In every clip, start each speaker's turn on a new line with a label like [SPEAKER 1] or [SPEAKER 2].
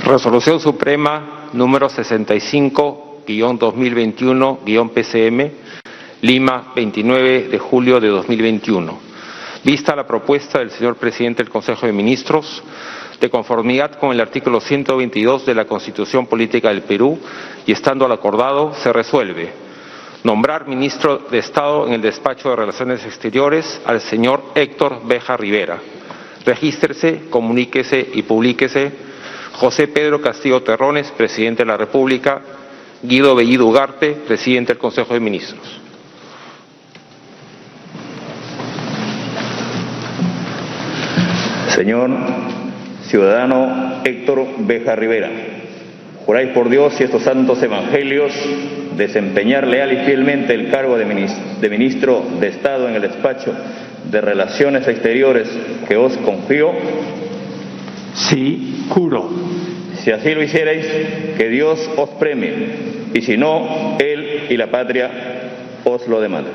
[SPEAKER 1] Resolución Suprema número 65-2021-PCM, Lima, 29 de julio de 2021. Vista la propuesta del señor presidente del Consejo de Ministros, de conformidad con el artículo 122 de la Constitución Política del Perú y estando al acordado, se resuelve nombrar ministro de Estado en el Despacho de Relaciones Exteriores al señor Héctor Béjar Rivera. Regístrese, comuníquese y publíquese José Pedro Castillo Terrones, presidente de la República; Guido Bellido Ugarte, presidente del Consejo de Ministros.
[SPEAKER 2] Señor ciudadano Héctor Béjar Rivera, juráis por Dios y estos santos evangelios desempeñar leal y fielmente el cargo de ministro de Estado en el Despacho de Relaciones Exteriores que os confío.
[SPEAKER 3] Sí, juro.
[SPEAKER 2] Si así lo hicierais, que Dios os premie, y si no, Él y la patria os lo demandan.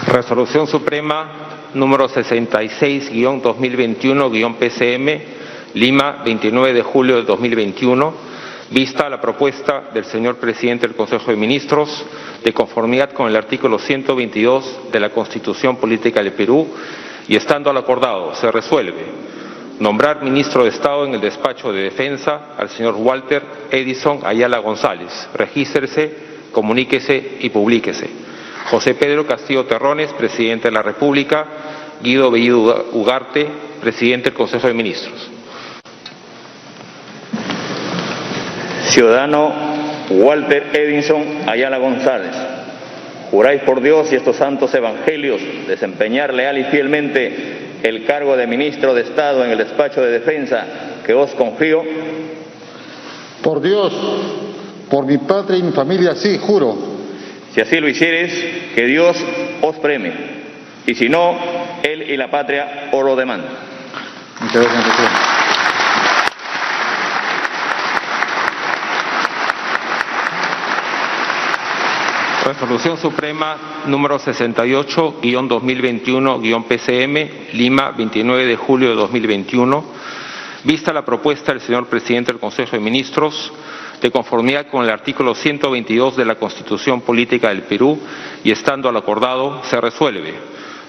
[SPEAKER 1] Resolución Suprema número 66-2021-PCM, Lima, 29 de julio de 2021. Vista la propuesta del señor presidente del Consejo de Ministros, de conformidad con el artículo 122 de la Constitución Política del Perú y estando al acordado, se resuelve nombrar ministro de Estado en el Despacho de Defensa al señor Walter Edison Ayala González. Regístrese, comuníquese y publíquese José Pedro Castillo Terrones, presidente de la República; Guido Bellido Ugarte, presidente del Consejo de Ministros.
[SPEAKER 2] Ciudadano Walter Edison Ayala González, juráis por Dios y estos santos evangelios desempeñar leal y fielmente el cargo de ministro de Estado en el Despacho de Defensa que os confío.
[SPEAKER 4] Por Dios, por mi patria y mi familia, sí, juro.
[SPEAKER 2] Si así lo hicieres, que Dios os premie, y si no, Él y la patria os lo demandan.
[SPEAKER 4] Muchas gracias, presidente.
[SPEAKER 1] Resolución Suprema número 68-2021-PCM, Lima, 29 de julio de 2021. Vista la propuesta del señor presidente del Consejo de Ministros, de conformidad con el artículo 122 de la Constitución Política del Perú y estando al acordado, se resuelve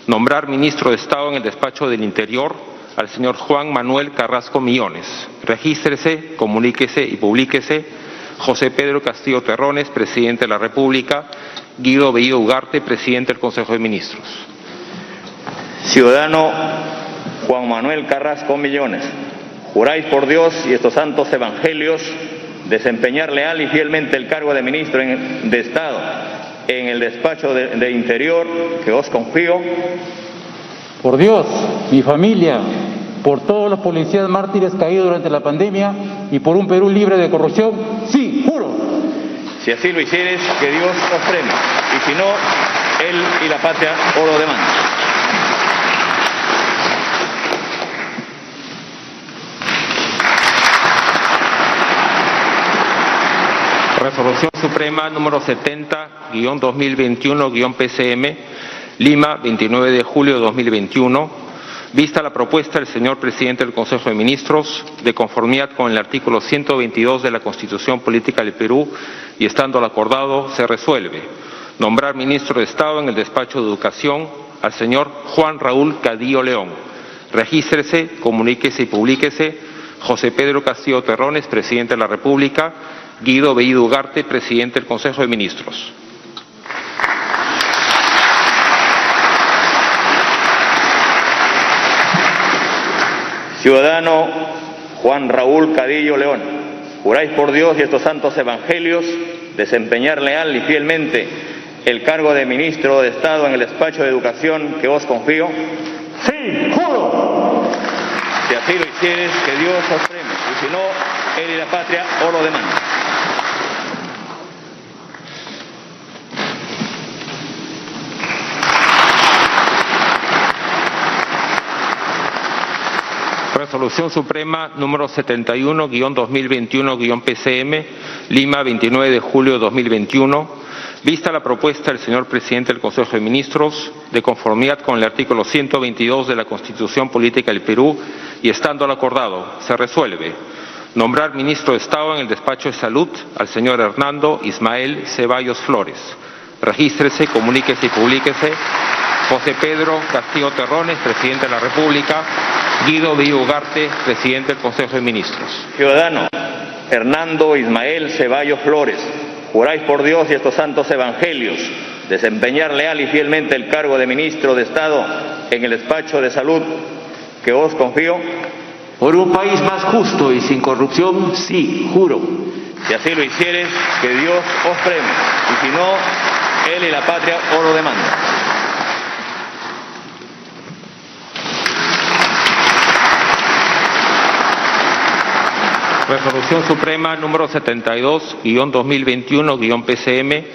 [SPEAKER 1] nombrar ministro de Estado en el Despacho del Interior al señor Juan Manuel Carrasco Millones. Regístrese, comuníquese y publíquese José Pedro Castillo Terrones, presidente de la República; Guido Bellido Ugarte, presidente del Consejo de Ministros.
[SPEAKER 2] Ciudadano Juan Manuel Carrasco Millones, juráis por Dios y estos santos evangelios desempeñar leal y fielmente el cargo de ministro de Estado en el Despacho de Interior que os confío.
[SPEAKER 3] Por Dios, mi familia, por todos los policías mártires caídos durante la pandemia y por un Perú libre de corrupción, sí, juro.
[SPEAKER 2] Si así lo hicieres, que Dios os premie, y si no, Él y la patria os lo demandan.
[SPEAKER 1] Resolución Suprema número 70-2021-PCM, Lima, 29 de julio de 2021. Vista la propuesta del señor presidente del Consejo de Ministros, de conformidad con el artículo 122 de la Constitución Política del Perú y estando al acordado, se resuelve nombrar ministro de Estado en el Despacho de Educación al señor Juan Raúl Cadillo León. Regístrese, comuníquese y publíquese José Pedro Castillo Terrones, presidente de la República; Guido Bellido Ugarte, presidente del Consejo de Ministros.
[SPEAKER 2] Ciudadano Juan Raúl Cadillo León, juráis por Dios y estos santos evangelios desempeñar leal y fielmente el cargo de ministro de Estado en el Despacho de Educación que os confío.
[SPEAKER 3] Sí, juro.
[SPEAKER 2] Si así lo hicieres, que Dios os premie, y si no, Él y la patria os lo demandan.
[SPEAKER 1] Resolución Suprema número 71-2021-PCM, Lima, 29 de julio de 2021. Vista la propuesta del señor presidente del Consejo de Ministros, de conformidad con el artículo 122 de la Constitución Política del Perú y estando lo acordado, se resuelve nombrar ministro de Estado en el despacho de Salud al señor Hernando Ismael Ceballos Flores. Regístrese, comuníquese y publíquese. José Pedro Castillo Terrones, presidente de la República. Guido Bellido Ugarte, presidente del Consejo de Ministros.
[SPEAKER 2] Ciudadano Hernando Ismael Ceballos Flores, juráis por Dios y estos santos evangelios desempeñar leal y fielmente el cargo de ministro de Estado en el despacho de Salud que os confío.
[SPEAKER 5] Por un país más justo y sin corrupción, sí, juro.
[SPEAKER 2] Si así lo hicieres, que Dios os premie, y si no, Él y la patria os lo demandan.
[SPEAKER 1] Resolución Suprema número 72-2021-PCM,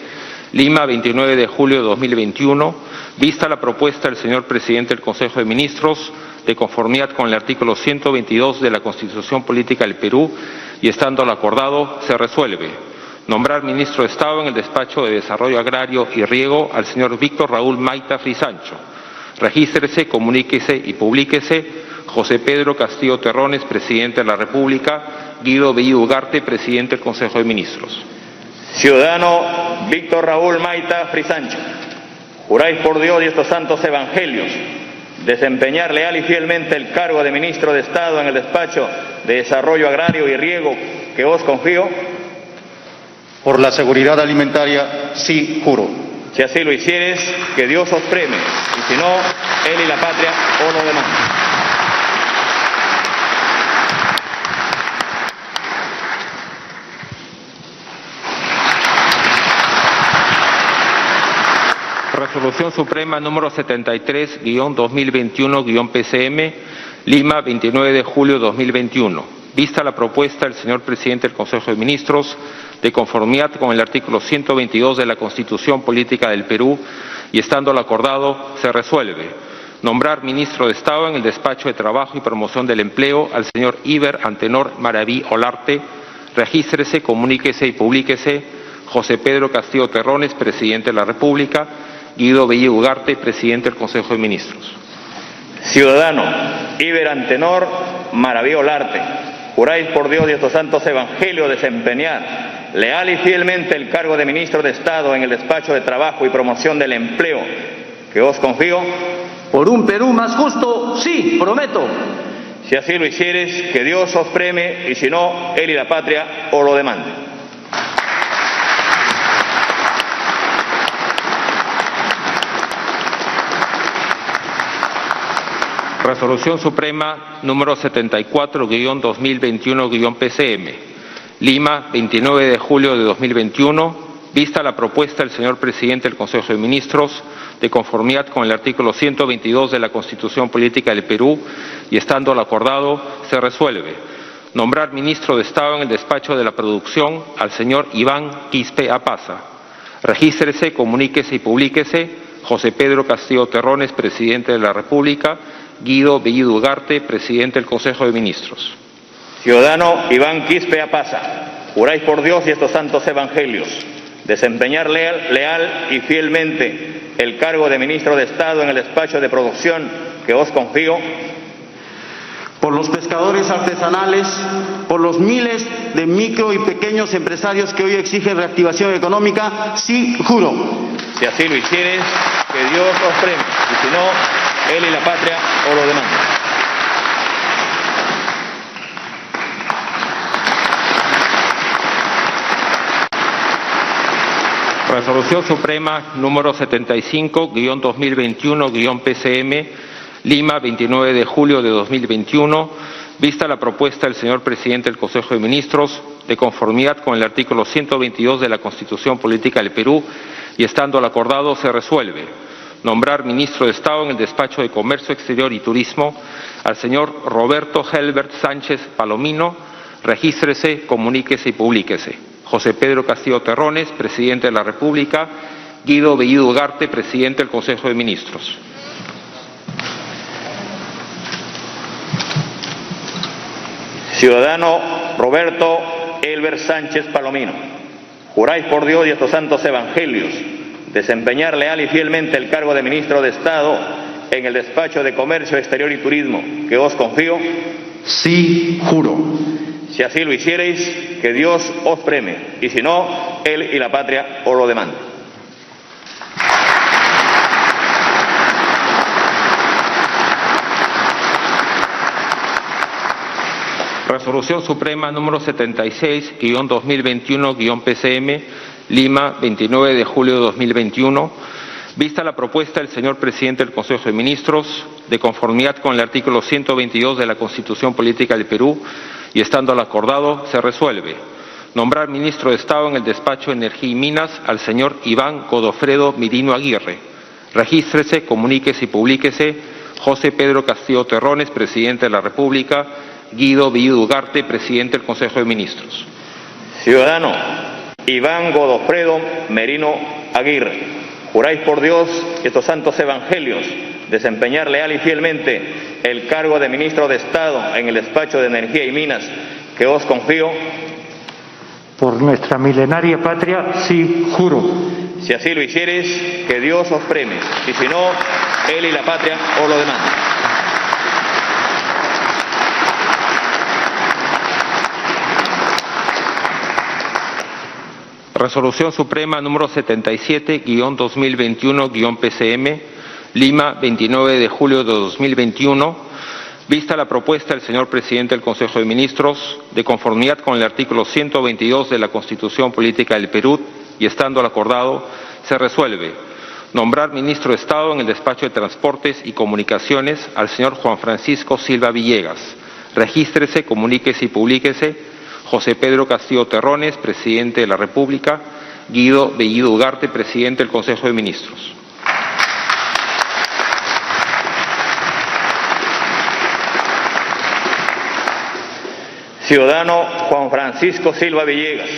[SPEAKER 1] Lima, 29 de julio de 2021. Vista la propuesta del señor presidente del Consejo de Ministros, de conformidad con el artículo 122 de la Constitución Política del Perú y estando lo acordado, se resuelve nombrar ministro de Estado en el despacho de Desarrollo Agrario y Riego al señor Víctor Raúl Maita Frisancho. Regístrese, comuníquese y publíquese. José Pedro Castillo Terrones, presidente de la República. Guido Bellido Ugarte, presidente del Consejo de Ministros.
[SPEAKER 2] Ciudadano Víctor Raúl Maita Frisancho, juráis por Dios y estos santos evangelios desempeñar leal y fielmente el cargo de ministro de Estado en el despacho de Desarrollo Agrario y Riego que os confío.
[SPEAKER 4] Por la seguridad alimentaria, sí, juro.
[SPEAKER 2] Si así lo hicieres, que Dios os premie, y si no, Él y la patria os lo demandan.
[SPEAKER 1] Resolución Suprema número 73-2021-PCM, Lima, 29 de julio de 2021. Vista la propuesta del señor presidente del Consejo de Ministros, de conformidad con el artículo 122 de la Constitución Política del Perú y estando lo acordado, se resuelve nombrar ministro de Estado en el despacho de Trabajo y Promoción del Empleo al señor Iber Antenor Maraví Olarte. Regístrese, comuníquese y publíquese. José Pedro Castillo Terrones, presidente de la República. Guido Bellido Ugarte, presidente del Consejo de Ministros.
[SPEAKER 2] Ciudadano Iber Antenor Maraví Olarte, juráis por Dios y estos santos evangelios desempeñar leal y fielmente el cargo de ministro de Estado en el despacho de Trabajo y Promoción del Empleo que os confío.
[SPEAKER 5] Por un Perú más justo, sí, prometo.
[SPEAKER 2] Si así lo hicieres, que Dios os premie, y si no, Él y la patria os lo demanden.
[SPEAKER 1] Resolución Suprema número 74-2021-PCM, Lima, 29 de julio de 2021. Vista la propuesta del señor presidente del Consejo de Ministros, de conformidad con el artículo 122 de la Constitución Política del Perú y estando lo acordado, se resuelve nombrar ministro de Estado en el despacho de la Producción al señor Iván Quispe Apaza. Regístrese, comuníquese y publíquese. José Pedro Castillo Terrones, presidente de la República. Guido Bellido Ugarte, presidente del Consejo de Ministros.
[SPEAKER 2] Ciudadano Iván Quispe Apaza, juráis por Dios y estos santos evangelios desempeñar leal y fielmente el cargo de ministro de Estado en el despacho de Producción que os confío.
[SPEAKER 5] Por los pescadores artesanales, por los miles de micro y pequeños empresarios que hoy exigen reactivación económica, sí, juro.
[SPEAKER 2] Si así lo hicieres, que Dios os premie, y si no, Él y la patria os lo demandan.
[SPEAKER 1] Resolución Suprema número 75-2021-PCM, Lima, 29 de julio de 2021. Vista la propuesta del señor presidente del Consejo de Ministros, de conformidad con el artículo 122 de la Constitución Política del Perú y estando lo acordado, se resuelve nombrar ministro de Estado en el despacho de Comercio Exterior y Turismo al señor Roberto Helbert Sánchez Palomino. Regístrese, comuníquese y publíquese. José Pedro Castillo Terrones, presidente de la República. Guido Bellido Ugarte, presidente del Consejo de Ministros.
[SPEAKER 2] Ciudadano Roberto Elber Sánchez Palomino. Juráis por Dios y estos santos evangelios desempeñar leal y fielmente el cargo de ministro de Estado en el despacho de Comercio Exterior y Turismo que os confío.
[SPEAKER 5] Sí, juro.
[SPEAKER 2] Si así lo hiciereis, que Dios os premie, y si no, Él y la patria os lo demanden.
[SPEAKER 1] Resolución Suprema número 76-2021-PCM, Lima, 29 de julio de 2021. Vista la propuesta del señor presidente del Consejo de Ministros, de conformidad con el artículo 122 de la Constitución Política del Perú, y estando lo acordado, se resuelve nombrar ministro de Estado en el despacho de Energía y Minas al señor Iván Godofredo Mirino Aguirre. Regístrese, comuníquese y publíquese José Pedro Castillo Terrones, presidente de la República, Guido Bellido Ugarte, presidente del Consejo de Ministros.
[SPEAKER 2] Ciudadano Iván Godofredo Merino Aguirre, juráis por Dios y estos santos evangelios desempeñar leal y fielmente el cargo de ministro de Estado en el despacho de Energía y Minas que os confío.
[SPEAKER 3] Por nuestra milenaria patria, sí, juro.
[SPEAKER 2] Si así lo hiciereis, que Dios os premie, y si no, Él y la patria os lo demandan.
[SPEAKER 1] Resolución Suprema número 77-2021-PCM, Lima, 29 de julio de 2021. Vista la propuesta del señor presidente del Consejo de Ministros, de conformidad con el artículo 122 de la Constitución Política del Perú, y estando al acordado, se resuelve nombrar ministro de Estado en el despacho de Transportes y Comunicaciones al señor Juan Francisco Silva Villegas. Regístrese, comuníquese y publíquese José Pedro Castillo Terrones, presidente de la República, Guido Bellido Ugarte, presidente del Consejo de Ministros.
[SPEAKER 2] Ciudadano Juan Francisco Silva Villegas,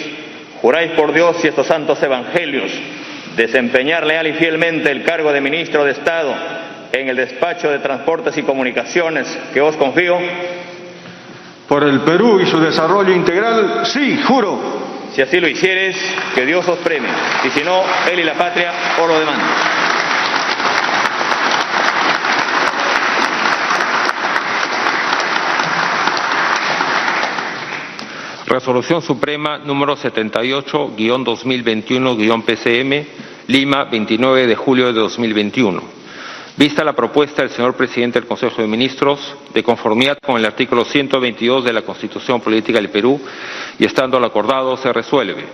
[SPEAKER 2] juráis por Dios y estos santos evangelios desempeñar leal y fielmente el cargo de ministro de Estado en el despacho de Transportes y Comunicaciones que os confío.
[SPEAKER 5] Por el Perú y su desarrollo integral, sí, juro.
[SPEAKER 2] Si así lo hicieres, que Dios os premie, y si no, Él y la patria os lo demandan.
[SPEAKER 1] Resolución Suprema número 78-2021-PCM, Lima, 29 de julio de 2021. Vista la propuesta del señor presidente del Consejo de Ministros, de conformidad con el artículo 122 de la Constitución Política del Perú, y estando al acordado, se resuelve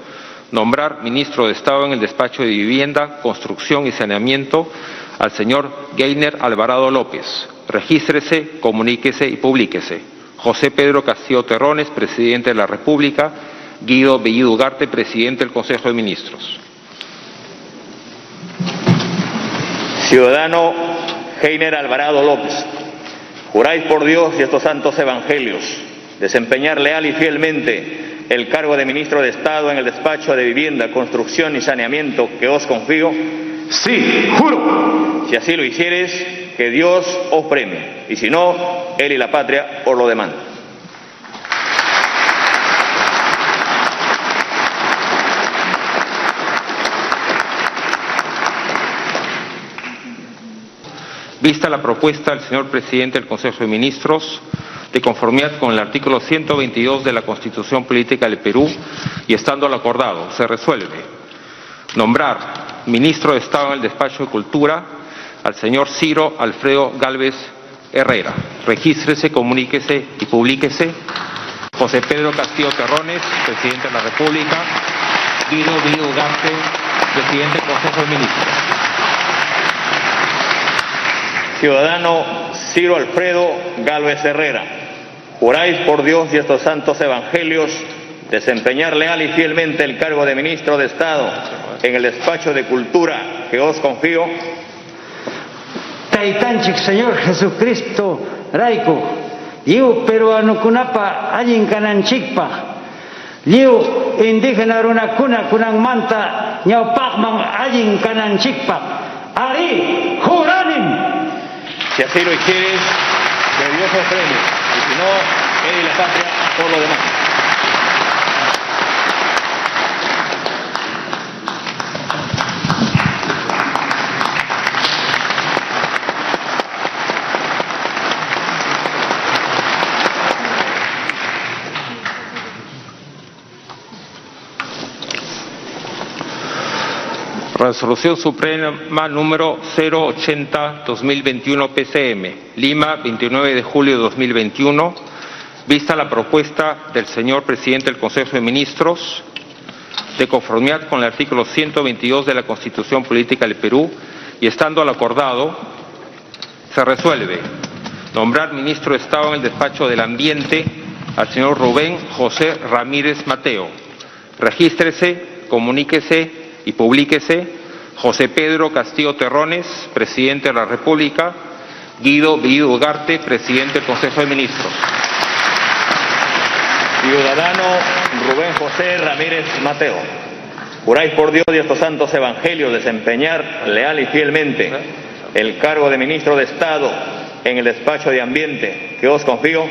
[SPEAKER 1] nombrar ministro de Estado en el despacho de Vivienda, Construcción y Saneamiento al señor Geiner Alvarado López. Regístrese, comuníquese y publíquese José Pedro Castillo Terrones, presidente de la República, Guido Bellido Ugarte, presidente del Consejo de Ministros.
[SPEAKER 2] Ciudadano Geiner Alvarado López, juráis por Dios y estos santos evangelios desempeñar leal y fielmente el cargo de ministro de Estado en el despacho de Vivienda, Construcción y Saneamiento que os confío.
[SPEAKER 5] Sí, juro.
[SPEAKER 2] Si así lo hicieres, que Dios os premie, y si no, Él y la patria os lo demandan.
[SPEAKER 1] Vista la propuesta del señor presidente del Consejo de Ministros, de conformidad con el artículo 122 de la Constitución Política del Perú, y estando al acordado, se resuelve nombrar ministro de Estado en el despacho de Cultura al señor Ciro Alfredo Gálvez Herrera. Regístrese, comuníquese y publíquese José Pedro Castillo Terrones, presidente de la República, Guido Bellido Ugarte, presidente del Consejo de Ministros.
[SPEAKER 2] Ciudadano Ciro Alfredo Gálvez Herrera, juráis por Dios y estos santos evangelios desempeñar leal y fielmente el cargo de ministro de Estado en el despacho de Cultura que os confío.
[SPEAKER 6] Taytanchik Señor Jesucristo Raico, Liu peruano kunapa allin kananchikpa, Liu indígena runakuna kunan manta ñawpaqman allin kananchikpa, Ari juranin.
[SPEAKER 2] Si así lo hicieres, que Dios os premie, y si no, Él y la patria por lo demás.
[SPEAKER 1] Resolución Suprema número 080-2021 PCM, Lima, 29 de julio de 2021, vista la propuesta del señor presidente del Consejo de Ministros, de conformidad con el artículo 122 de la Constitución Política del Perú, y estando al acordado, se resuelve nombrar ministro de Estado en el despacho del Ambiente al señor Rubén José Ramírez Mateo. Regístrese, comuníquese y publíquese José Pedro Castillo Terrones, presidente de la República; Guido Bellido Ugarte, presidente del Consejo de Ministros.
[SPEAKER 2] Ciudadano Rubén José Ramírez Mateo, juráis por Dios y estos santos evangelios desempeñar leal y fielmente el cargo de ministro de Estado en el despacho de Ambiente que os confío.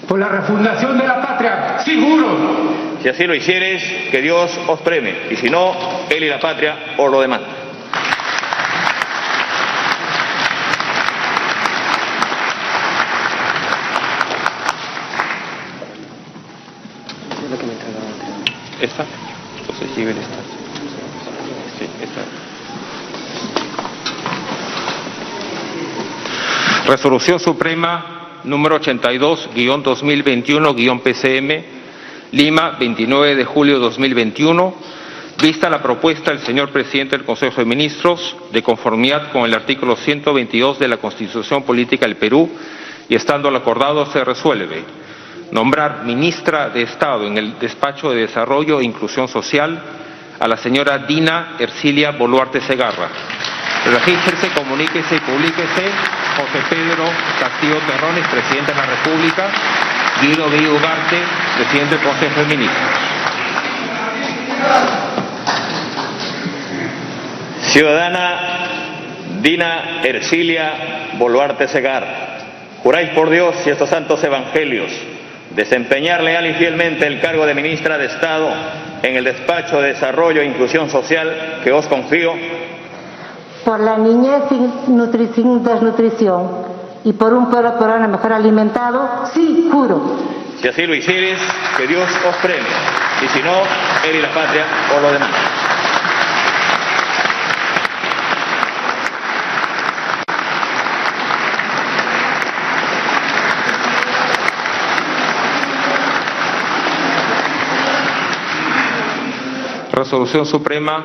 [SPEAKER 7] Por la refundación de la patria, sí juro.
[SPEAKER 2] Si así lo hicieres, que Dios os premie, y si no, él y la patria os lo demandan.
[SPEAKER 1] ¿Esta? Entonces lleven esta. Sí, esta. Resolución Suprema número 82-2021-PCM, Lima, 29 de julio de 2021, vista la propuesta del señor presidente del Consejo de Ministros, de conformidad con el artículo 122 de la Constitución Política del Perú, y estando al acordado, se resuelve nombrar ministra de Estado en el despacho de Desarrollo e Inclusión Social a la señora Dina Ercilia Boluarte Segarra. Regístrese, comuníquese y publíquese José Pedro Castillo Terrones, presidente de la República; Guido Bellido Ugarte, presidente del Consejo de Ministros.
[SPEAKER 2] Ciudadana Dina Ercilia Boluarte Segarra, juráis por Dios y estos santos evangelios desempeñar leal y fielmente el cargo de ministra de Estado en el despacho de Desarrollo e Inclusión Social que os confío.
[SPEAKER 8] Por la niñez sin desnutrición y por un pueblo peruano mejor alimentado, sí juro.
[SPEAKER 2] Si así lo hicieres, que Dios os premie, y si no, él y la patria os lo demandan.
[SPEAKER 1] Resolución Suprema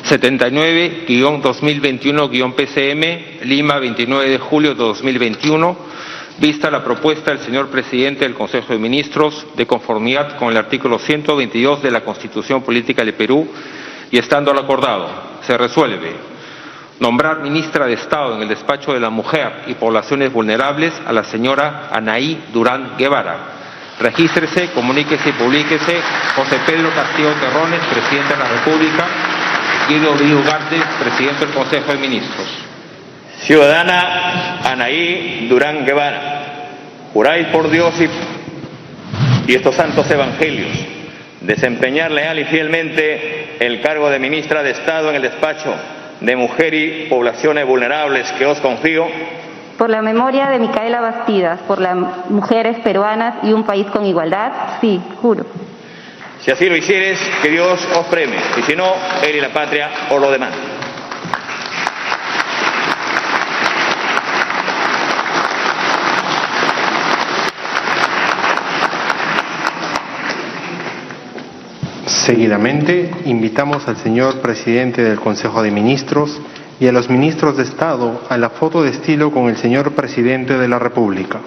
[SPEAKER 1] 79-2021-PCM, Lima, 29 de julio de 2021, vista la propuesta del señor presidente del Consejo de Ministros, de conformidad con el artículo 122 de la Constitución Política del Perú, y estando al acordado, se resuelve nombrar ministra de Estado en el despacho de la Mujer y Poblaciones Vulnerables a la señora Anaí Durán Guevara. Regístrese, comuníquese y publíquese José Pedro Castillo Terrones, presidente de la República; Guido Bellido Ugarte, presidente del Consejo de Ministros.
[SPEAKER 2] Ciudadana Anaí Durán Guevara, juráis por Dios y estos santos evangelios desempeñar leal y fielmente el cargo de ministra de Estado en el despacho de Mujer y Poblaciones Vulnerables que os confío.
[SPEAKER 9] Por la memoria de Micaela Bastidas, por las mujeres peruanas y un país con igualdad, sí, juro.
[SPEAKER 2] Si así lo hicieres, que Dios os premie, y si no, él y la patria os lo demandan.
[SPEAKER 10] Seguidamente, invitamos al señor presidente del Consejo de Ministros y a los ministros de Estado a la foto de estilo con el señor presidente de la República.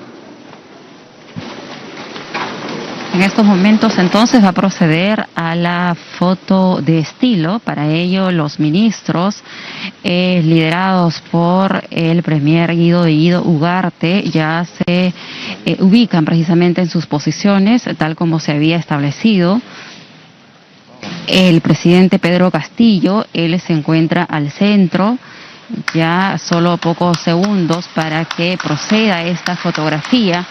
[SPEAKER 11] En estos momentos entonces va a proceder a la foto de estilo. Para ello los ministros liderados por el premier Guido Bellido Ugarte ya se ubican precisamente en sus posiciones tal como se había establecido. El presidente Pedro Castillo, él se encuentra al centro, ya solo pocos segundos para que proceda esta fotografía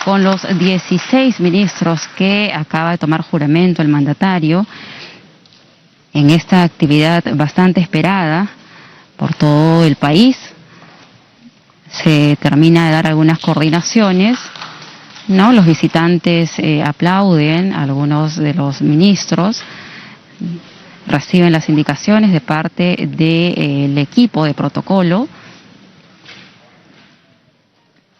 [SPEAKER 11] con los 16 ministros que acaba de tomar juramento el mandatario en esta actividad bastante esperada por todo el país. Se termina de dar algunas coordinaciones, ¿no? Los visitantes aplauden a algunos de los ministros. reciben las indicaciones de parte del equipo de protocolo